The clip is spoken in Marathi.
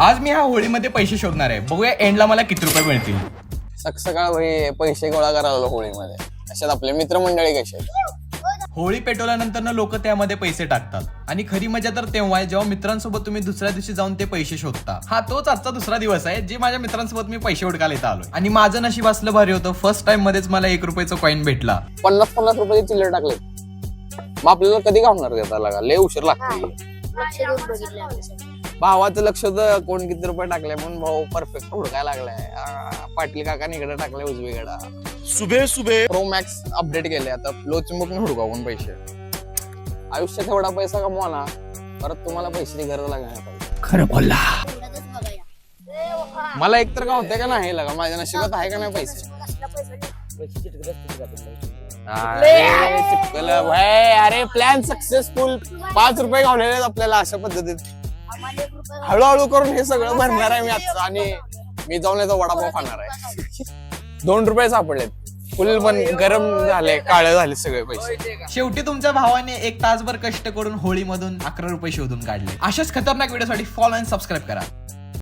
आज मी ह्या होळीमध्ये पैसे शोधणार आहे. बघूया एंडला मला किती रुपये मिळतील. सकाळ भाई पैसे गोळा करायला होळीमध्ये. अशात आपले मित्रमंडळी कसे आहेत. होळी पेटवल्यानंतर लोक त्यामध्ये पैसे टाकतात आणि खरी मजा तर तेव्हा आहे जेव्हा मित्रांसोबत तुम्ही दुसऱ्या दिवशी जाऊन ते पैसे शोधता. हा तोच आजचा दुसरा दिवस आहे जे माझ्या मित्रांसोबत मी पैसे उडकायला इथं आलोय आणि माझं नशीब असलं भारी होतं. फर्स्ट टाइम मध्येच मला 1 रुपयाचा कॉईन भेटला. 50-50 रुपयाचे चिल्लर टाकले. मग आपल्याला कधी गावणार देता लागा लय उशीर लागते. भावाचं लक्ष होतं कोण किती रुपये टाकले म्हणून भाऊ परफेक्ट हुडकायला लागलाय. पाटील काकाने इकडे टाकले उजवीकडा. सुबे प्रो मॅक्स अपडेट केले. आता लो चिमुकने हुडकावून पैसे. आयुष्यात एवढा पैसा कमवा ना परत तुम्हाला पैशाची गरज लागणार पाहिजे. खरं बोलला. मला एकतर का होते का नाही लागा माझ्या नशिबात आहे का नाही पैसे. अरे प्लॅन सक्सेसफुल. 5 रुपये घावलेले आहेत आपल्याला अशा पद्धतीत. हळूहळू करून हे सगळं भरणार आहे मी आता आणि मी जाऊन याचा वडापाव खाणार आहे. 2 रुपये सापडलेत. फुल पण गरम झाले काळे झाले सगळे पैसे. शेवटी तुमच्या भावाने 1 तासभर कष्ट करून होळीमधून 11 रुपये शोधून काढले. अशाच खतरनाक व्हिडिओसाठी फॉलो आणि सबस्क्राईब करा.